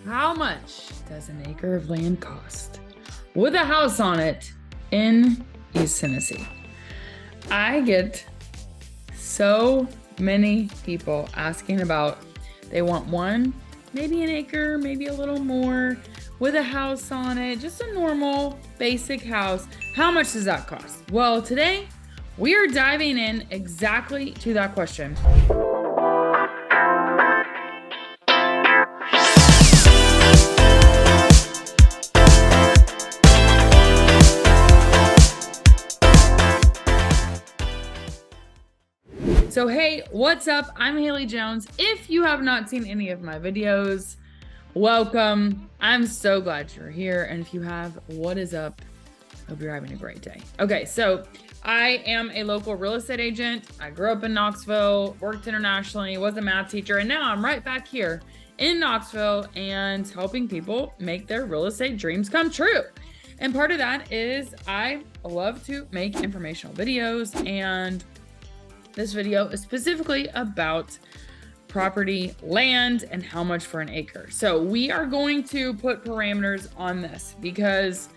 How much does an acre of land cost with a house on it in East Tennessee? I get so many people asking about, they want one, maybe an acre, maybe a little more, with a house on it, just a normal basic house. How much does that cost? Well, today we are diving in exactly to that question. So hey, what's up? I'm Haley Jones. If you have not seen any of my videos, welcome. I'm so glad you're here. And if you have, what is up? Hope you're having a great day. Okay, so I am a local real estate agent. I grew up in Knoxville, worked internationally, was a math teacher, and now I'm right back here in Knoxville and helping people make their real estate dreams come true. And part of that is I love to make informational videos, and this video is specifically about property, land, and how much for an acre. So we are going to put parameters on this because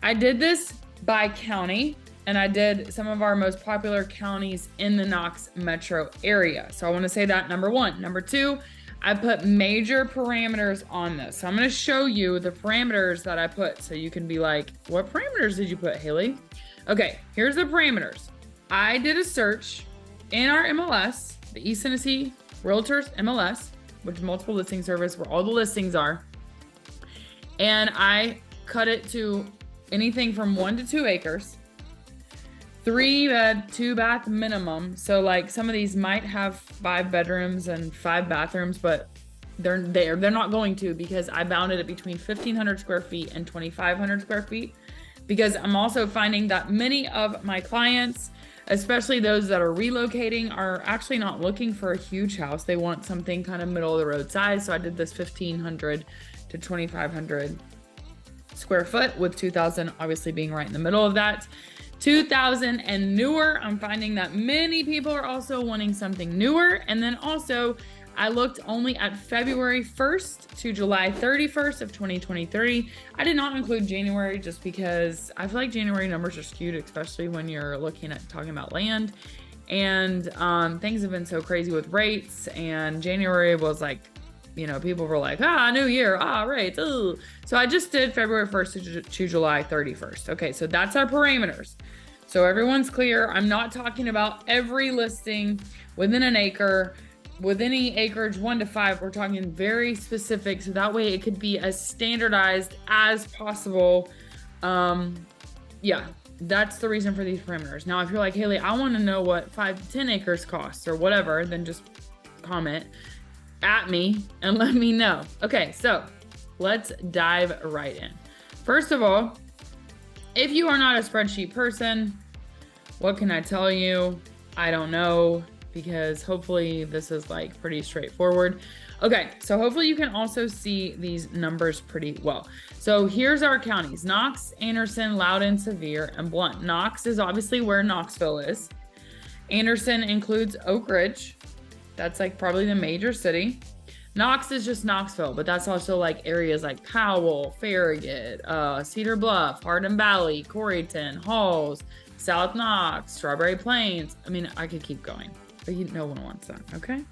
I did this by county, and I did some of our most popular counties in the Knox metro area. So I want to say that, number one. Number two, I put major parameters on this. So I'm going to show you the parameters that I put so you can be like, what parameters did you put, Haley? Okay, here's the parameters. I did a search in our MLS, the East Tennessee Realtors MLS, which is multiple listing service where all the listings are. And I cut it to anything from 1 to 2 acres, 3-bed, 2-bath minimum. So like some of these might have 5 bedrooms and 5 bathrooms, but they're not going to, because I bounded it between 1,500 square feet and 2,500 square feet, because I'm also finding that many of my clients, especially those that are relocating, are actually not looking for a huge house. They want something kind of middle of the road size. So I did this 1,500 to 2,500 square foot, with 2,000 obviously being right in the middle of that. 2,000 and newer. I'm finding that many people are also wanting something newer. And then also I looked only at February 1st to July 31st of 2023. I did not include January just because I feel like January numbers are skewed, especially when you're looking at talking about land. And things have been so crazy with rates, and January was like, you know, people were like, new year, rates. Ooh. So I just did February 1st to July 31st. Okay, so that's our parameters. So everyone's clear. I'm not talking about every listing within an acre. With any acreage 1 to 5, we're talking very specific, so that way it could be as standardized as possible. Yeah, that's the reason for these parameters. Now, if you're like, Haley, I want to know what 5 to 10 acres costs or whatever, then just comment at me and let me know. Okay, so let's dive right in. First of all, if you are not a spreadsheet person, what can I tell you? I don't know, because hopefully this is like pretty straightforward. Okay, so hopefully you can also see these numbers pretty well. So here's our counties: Knox, Anderson, Loudoun, Sevier, and Blount. Knox is obviously where Knoxville is. Anderson includes Oak Ridge. That's like probably the major city. Knox is just Knoxville, but that's also like areas like Powell, Farragut, Cedar Bluff, Hardin Valley, Coreyton, Halls, South Knox, Strawberry Plains. I mean, I could keep going. No one wants that, okay?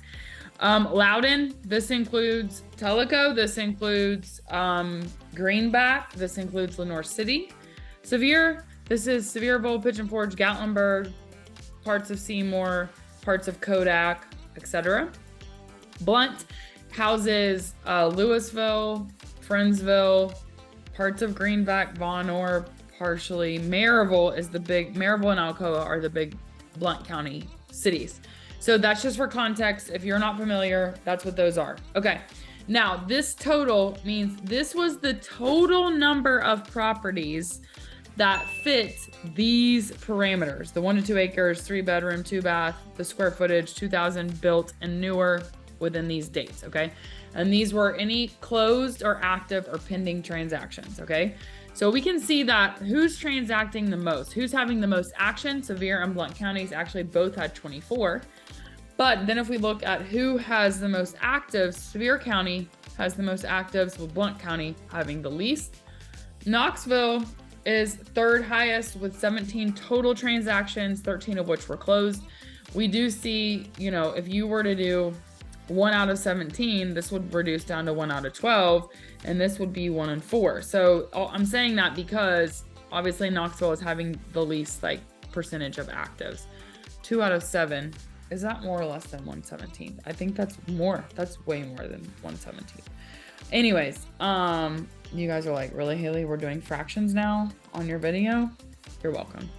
Loudoun, this includes Tellico, this includes Greenback, this includes Lenoir City. Sevier, this is Sevierville, Pigeon Forge, Gatlinburg, parts of Seymour, parts of Kodak, etc. Blount houses Louisville, Friendsville, parts of Greenback, Von Orr, partially. Maryville and Alcoa are the big Blount County cities. So that's just for context. If you're not familiar, that's what those are. Okay. Now this total means this was the total number of properties that fit these parameters: the 1 to 2 acres, 3-bedroom, 2-bath, the square footage, 2,000 built and newer within these dates. Okay. And these were any closed or active or pending transactions. Okay. So we can see that who's transacting the most, who's having the most action. Sevier and Blount counties actually both had 24. But then if we look at who has the most active, Sevier County has the most actives, with Blount County having the least. Knoxville is third highest with 17 total transactions, 13 of which were closed. We do see, you know, if you were to do 1 out of 17, this would reduce down to 1 out of 12, and this would be 1 in 4. So I'm saying that because obviously Knoxville is having the least like percentage of actives. 2 out of 7, is that more or less than 1/17? I think that's more. That's way more than 1/17. Anyways, you guys are like, really, Haley? We're doing fractions now on your video? You're welcome.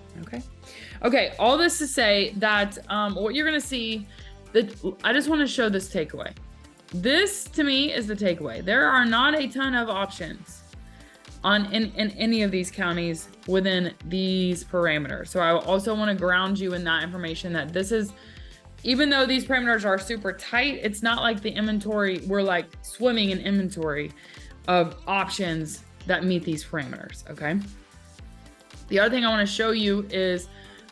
Okay, all this to say that what you're gonna see, that I just want to show this takeaway. This to me is the takeaway. There are not a ton of options in any of these counties within these parameters. So I also want to ground you in that information, that this is, even though these parameters are super tight, it's not like the inventory, we're like swimming in inventory of options that meet these parameters, okay? The other thing I want to show you is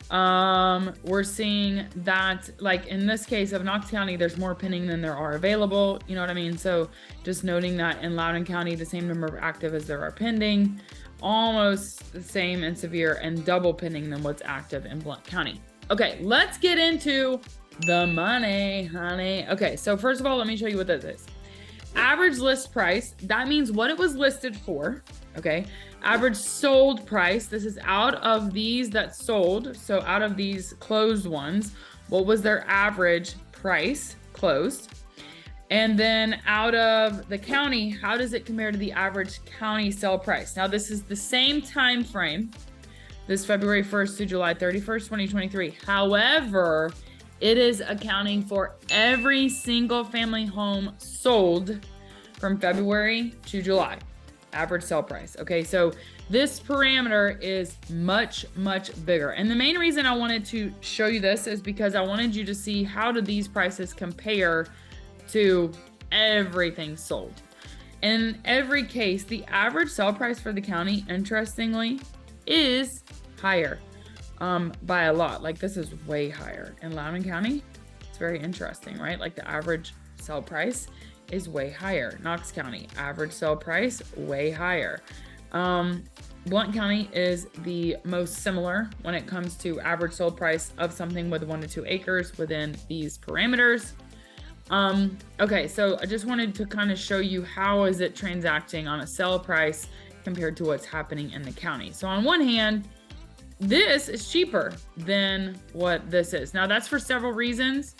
we're seeing that, like in this case of Knox County, there's more pinning than there are available. You know what I mean? So just noting that in Loudoun County, the same number of active as there are pending, almost the same in severe, and double pinning than what's active in Blount County. Okay, let's get into the money, honey. Okay, so first of all, let me show you what this is. Average list price, that means what it was listed for, okay? Average sold price, this is out of these that sold, so out of these closed ones, what was their average price closed? And then out of the county, how does it compare to the average county sell price? Now this is the same time frame, this February 1st to July 31st, 2023. However, it is accounting for every single family home sold from February to July. Average sell price. Okay, so this parameter is much, much bigger. And the main reason I wanted to show you this is because I wanted you to see how do these prices compare to everything sold. In every case, the average sell price for the county, interestingly, is higher by a lot. Like this is way higher in Loudoun County. It's very interesting, right? Like the average sell price is way higher. Knox County, average sell price, way higher. Blount County is the most similar when it comes to average sold price of something with 1 to 2 acres within these parameters. Okay, so I just wanted to kind of show you how is it transacting on a sell price compared to what's happening in the county. So on one hand, this is cheaper than what this is. Now that's for several reasons.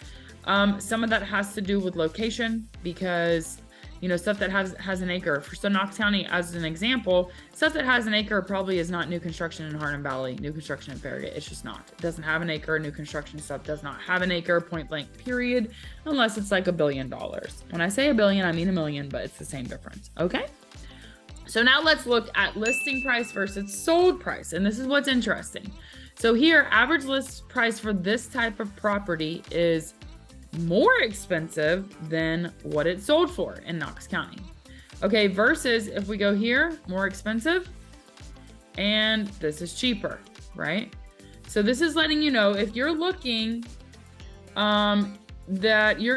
Some of that has to do with location, because you know, stuff that has an acre. For Knox County, as an example, stuff that has an acre probably is not new construction in Hardin Valley, new construction in Farragut. It's just not. It doesn't have an acre. New construction stuff does not have an acre, point blank, period, unless it's like $1 billion. When I say $1 billion, I mean $1 million, but it's the same difference. Okay. So now let's look at listing price versus sold price. And this is what's interesting. So here, average list price for this type of property is more expensive than what it sold for in Knox County. Okay, versus if we go here, more expensive, and this is cheaper, right? So this is letting you know, if you're looking, that you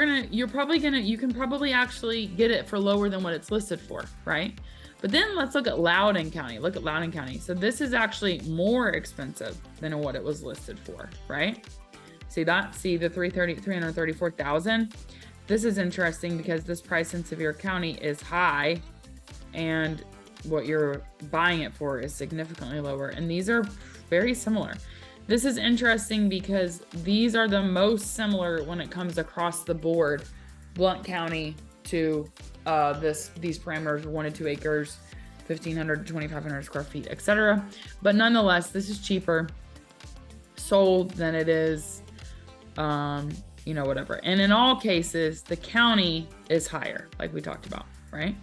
can probably actually get it for lower than what it's listed for, right? But then let's look at Loudoun County. Look at Loudoun County. So this is actually more expensive than what it was listed for, right? See that? See the 334,000? This is interesting because this price in Sevier County is high and what you're buying it for is significantly lower. And these are very similar. This is interesting because these are the most similar when it comes across the board, Blount County to these parameters, 1 to 2 acres, 1,500 to 2,500 square feet, etc. But nonetheless, this is cheaper sold than it is, you know, whatever. And in all cases, the county is higher, like we talked about, right?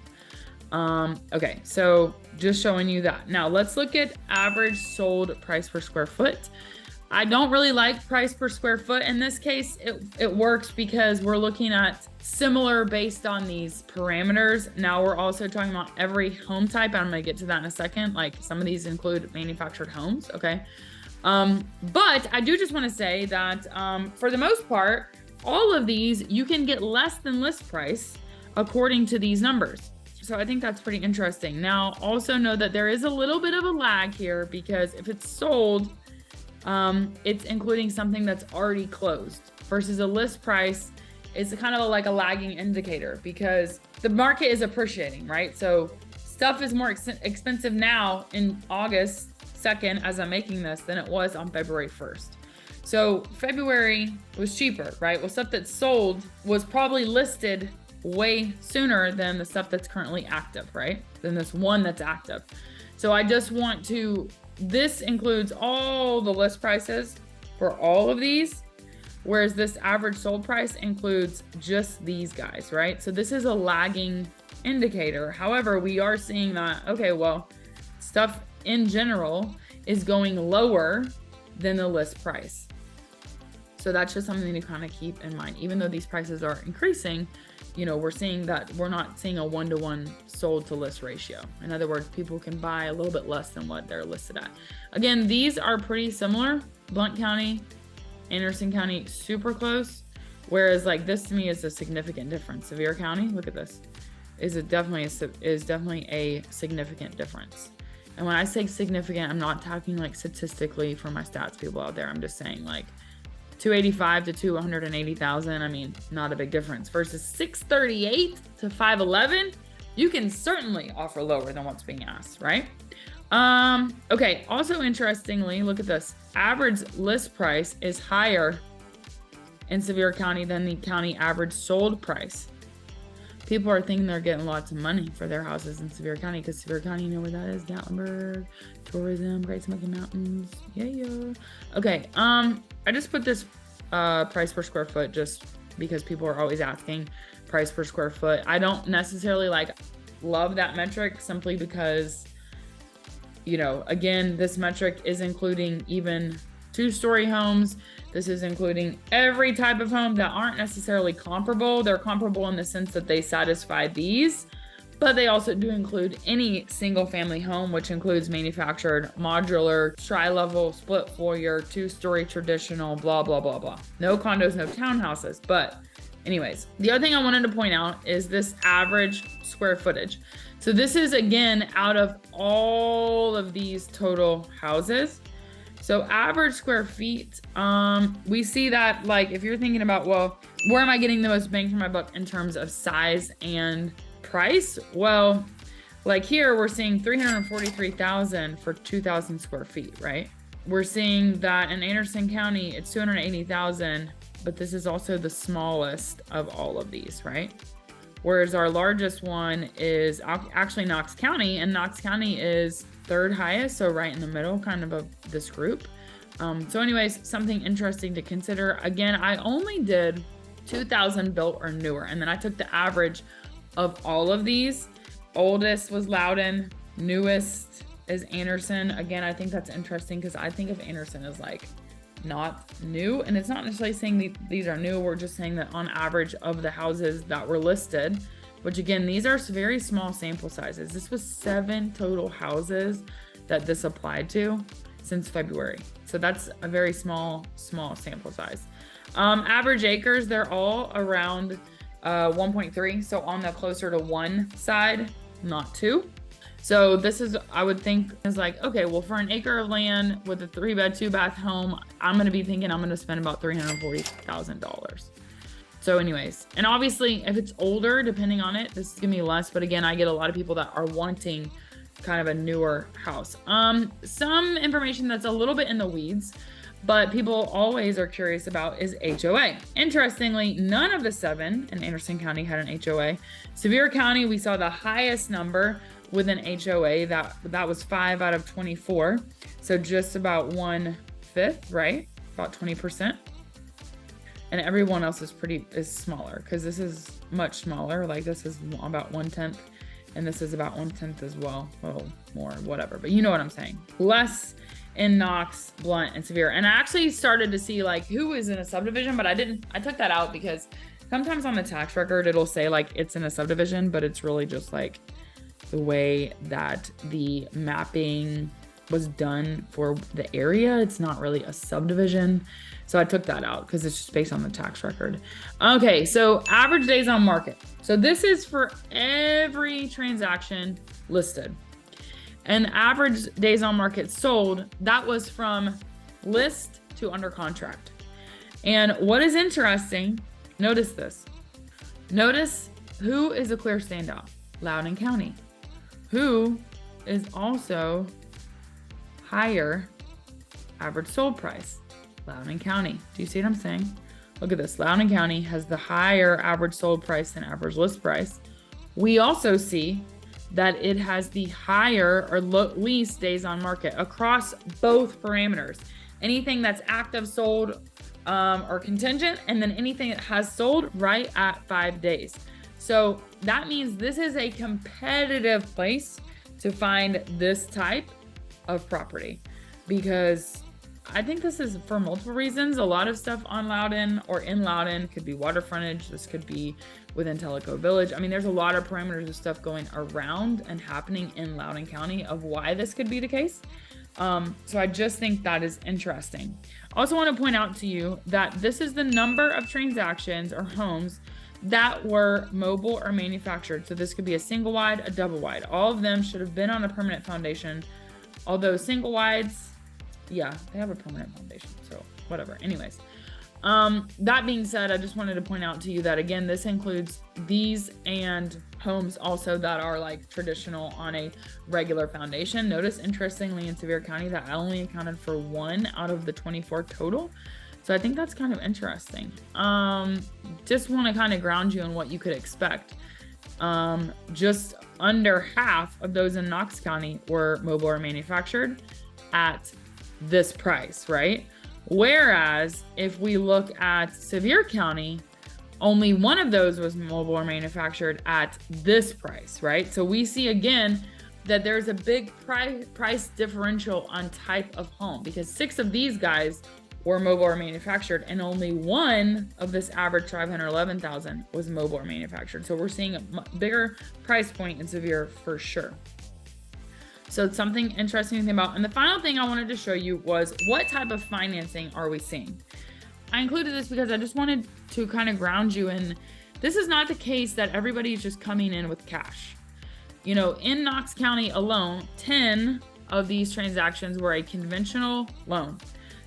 Okay, so just showing you that. Now let's look at average sold price per square foot. I don't really like price per square foot. In this case, it works because we're looking at similar based on these parameters. Now we're also talking about every home type. I'm gonna get to that in a second. Like some of these include manufactured homes, okay? But I do just wanna say that for the most part, all of these, you can get less than list price according to these numbers. So I think that's pretty interesting. Now, also know that there is a little bit of a lag here because if it's sold, it's including something that's already closed versus a list price is kind of like a lagging indicator because the market is appreciating, right? So stuff is more expensive now in August 2nd as I'm making this than it was on February 1st. So February was cheaper, right? Well, stuff that's sold was probably listed way sooner than the stuff that's currently active, right? Than this one that's active. So I just want to, this includes all the list prices for all of these, whereas this average sold price includes just these guys, right? So this is a lagging indicator. However, we are seeing that, okay, well, stuff in general is going lower than the list price. So that's just something to kind of keep in mind. Even though these prices are increasing, you know, we're seeing that we're not seeing a 1-to-1 sold to list ratio. In other words, people can buy a little bit less than what they're listed at. Again, these are pretty similar. Blount County, Anderson County, super close. Whereas like this to me is a significant difference. Sevier County, look at this, is definitely a significant difference. And when I say significant, I'm not talking like statistically for my stats people out there. I'm just saying like 285 to 280,000. I mean, not a big difference versus 638 to 511. You can certainly offer lower than what's being asked, right? Okay. Also interestingly, look at this. Average list price is higher in Sevier County than the county average sold price. People are thinking they're getting lots of money for their houses in Sevier County because Sevier County, you know where that is? Gatlinburg, tourism, Great Smoky Mountains. Yeah. Okay. I just put this price per square foot just because people are always asking price per square foot. I don't necessarily love that metric simply because, you know, again, this metric is including even 2-story homes. This is including every type of home that aren't necessarily comparable. They're comparable in the sense that they satisfy these, but they also do include any single family home, which includes manufactured, modular, tri-level, split foyer, 2-story traditional, blah, blah, blah, blah. No condos, no townhouses. But anyways, the other thing I wanted to point out is this average square footage. So this is again, out of all of these total houses. So average square feet, we see that like, if you're thinking about, well, where am I getting the most bang for my buck in terms of size and price? Well, like here, we're seeing 343,000 for 2,000 square feet, right? We're seeing that in Anderson County, it's 280,000, but this is also the smallest of all of these, right? Whereas our largest one is actually Knox County, and Knox County is third highest, so right in the middle kind of this group. So anyways, something interesting to consider. Again, I only did 2,000 built or newer, and then I took the average of all of these. Oldest was Loudon, newest is Anderson. Again, I think that's interesting because I think of Anderson as like not new, and it's not necessarily saying these are new. We're just saying that on average of the houses that were listed, which again, these are very small sample sizes. This was 7 total houses that this applied to since February. So that's a very small sample size. Average acres, they're all around 1.3. So on the closer to 1 side, not 2. So this is, I would think is like, okay, well for an acre of land with a 3-bed, 2-bath home, I'm going to be thinking I'm going to spend about $340,000. So anyways, and obviously if it's older, depending on it, this is gonna be less. But again, I get a lot of people that are wanting kind of a newer house. Some information that's a little bit in the weeds, but people always are curious about is HOA. Interestingly, none of the 7 in Anderson County had an HOA. Sevier County, we saw the highest number with an HOA. That was 5 out of 24. So just about 1/5, right? About 20%. And everyone else is smaller because this is much smaller. Like this is about 1/10 and this is about 1/10 as well. Well, more, whatever, but you know what I'm saying. Less in Knox, Blount, and Sevier. And I actually started to see like who is in a subdivision, but I took that out because sometimes on the tax record, it'll say like it's in a subdivision, but it's really just like the way that the mapping was done for the area. It's not really a subdivision. So I took that out because it's just based on the tax record. Okay, so average days on market. So this is for every transaction listed. And average days on market sold, that was from list to under contract. And what is interesting, notice this. Notice who is a clear standout? Loudoun County. Who is also higher average sold price? Loudoun County. Do you see what I'm saying? Look at this. Loudoun County has the higher average sold price than average list price. We also see that it has the higher or least days on market across both parameters. Anything that's active sold or contingent, and then anything that has sold right at 5 days. So that means this is a competitive place to find this type of property, because I think this is for multiple reasons. A lot of stuff on Loudoun or in Loudoun could be water frontage. This could be within Tellico Village. I mean, there's a lot of parameters of stuff going around and happening in Loudoun County of why this could be the case. So I just think that is interesting. I also want to point out to you that this is the number of transactions or homes that were mobile or manufactured. So this could be a single wide, a double wide. All of them should have been on a permanent foundation. Although single wides, yeah, they have a permanent foundation, so whatever. Anyways, that being said, I just wanted to point out to you that, again, this includes these and homes also that are like traditional on a regular foundation. Notice, interestingly, in Sevier County, that I only accounted for 1 out of the 24 total. So I think that's kind of interesting. Just want to kind of ground you in what you could expect. Just under half of those in Knox County were mobile or manufactured at this price, right? Whereas if we look at Sevier County, only 1 of those was mobile or manufactured at this price, right? So we see again that there's a big price differential on type of home, because 6 of these guys were mobile or manufactured, and only 1 of this average 511,000 was mobile or manufactured. So we're seeing a bigger price point in Sevier for sure. So it's something interesting to think about. And the final thing I wanted to show you was what type of financing are we seeing? I included this because I just wanted to kind of ground you in, this is not the case that everybody's just coming in with cash. You know, in Knox County alone, 10 of these transactions were a conventional loan.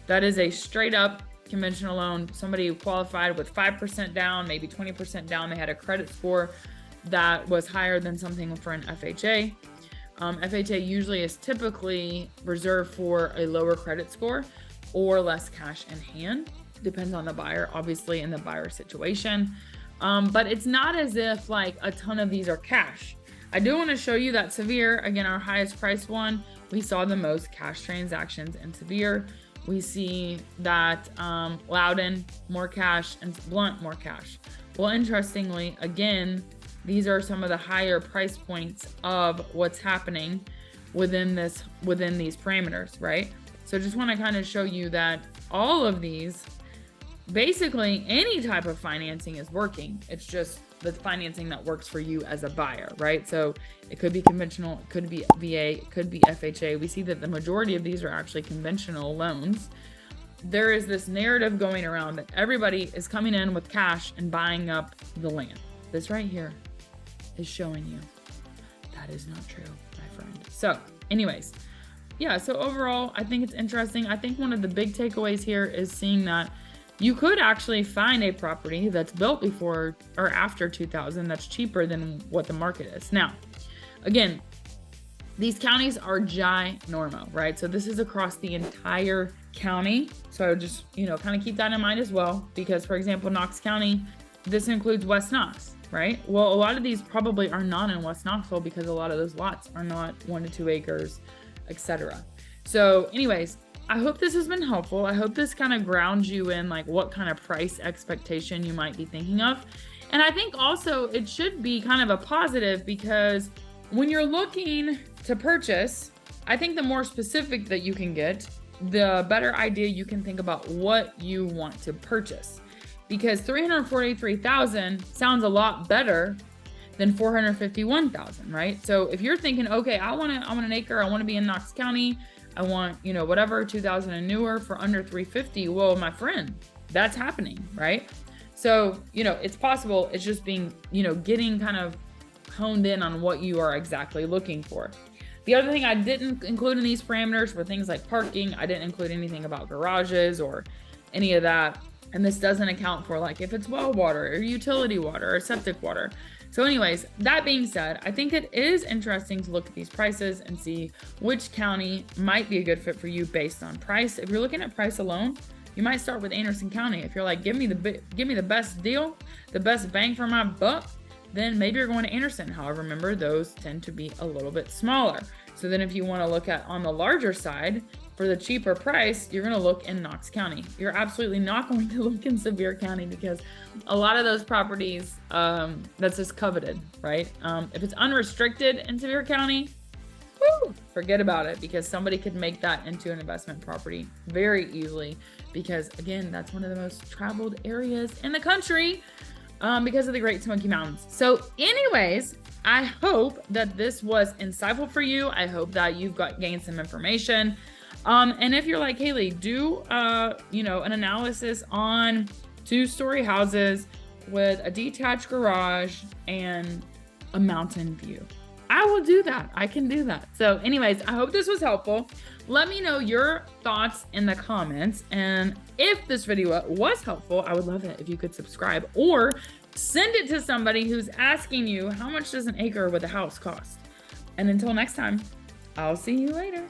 That is a straight up conventional loan. Somebody who qualified with 5% down, maybe 20% down. They had a credit score that was higher than something for an FHA. FHA usually is typically reserved for a lower credit score or less cash in hand. Depends on the buyer, obviously, and the buyer situation. But it's not as if like a ton of these are cash. I do want to show you that Sevier, again, our highest priced one, we saw the most cash transactions in Sevier. We see that Loudoun, more cash, and Blunt, more cash. Well, interestingly, again, these are some of the higher price points of what's happening within these parameters, right? So just want to kind of show you that all of these, basically any type of financing is working. It's just the financing that works for you as a buyer, right? So it could be conventional, it could be VA, it could be FHA. We see that the majority of these are actually conventional loans. There is this narrative going around that everybody is coming in with cash and buying up the land. This right here is showing you that is not true, my friend. So anyways, yeah, so overall, I think it's interesting. I think one of the big takeaways here is seeing that you could actually find a property that's built before or after 2000 that's cheaper than what the market is. Now, again, these counties are ginormo, right? So this is across the entire county. So just, kind of keep that in mind as well, because for example, Knox County, this includes West Knox, right? Well, a lot of these probably are not in West Knoxville because a lot of those lots are not 1 to 2 acres, etc. So anyways, I hope this has been helpful. I hope this kind of grounds you in like what kind of price expectation you might be thinking of. And I think also it should be kind of a positive, because when you're looking to purchase, I think the more specific that you can get, the better idea you can think about what you want to purchase. Because 343,000 sounds a lot better than 451,000, right? So if you're thinking, okay, I want an acre, I want to be in Knox County, I want, you know, whatever 2000 and newer for under 350. Well, my friend, that's happening, right? So, you know, it's possible. It's just being, you know, getting kind of honed in on what you are exactly looking for. The other thing I didn't include in these parameters were things like parking. I didn't include anything about garages or any of that. And this doesn't account for like if it's well water or utility water or septic water. So anyways, that being said, I think it is interesting to look at these prices and see which county might be a good fit for you based on price. If you're looking at price alone, you might start with Anderson County. If you're like, give me the best deal, the best bang for my buck, then maybe you're going to Anderson. However, remember, those tend to be a little bit smaller. So then if you want to look at on the larger side for the cheaper price, you're going to look in Knox County. You're absolutely not going to look in Sevier County because a lot of those properties, that's just coveted, right? If it's unrestricted in Sevier County, woo, forget about it, because somebody could make that into an investment property very easily, because again, that's one of the most traveled areas in the country, because of the Great Smoky Mountains. So anyways, I hope that this was insightful for you. I hope that you've gained some information. And if you're like, Haley, do, you know, an analysis on 2-story houses with a detached garage and a mountain view, I will do that. I can do that. So anyways, I hope this was helpful. Let me know your thoughts in the comments. And if this video was helpful, I would love it if you could subscribe or send it to somebody who's asking you, how much does an acre with a house cost? And until next time, I'll see you later.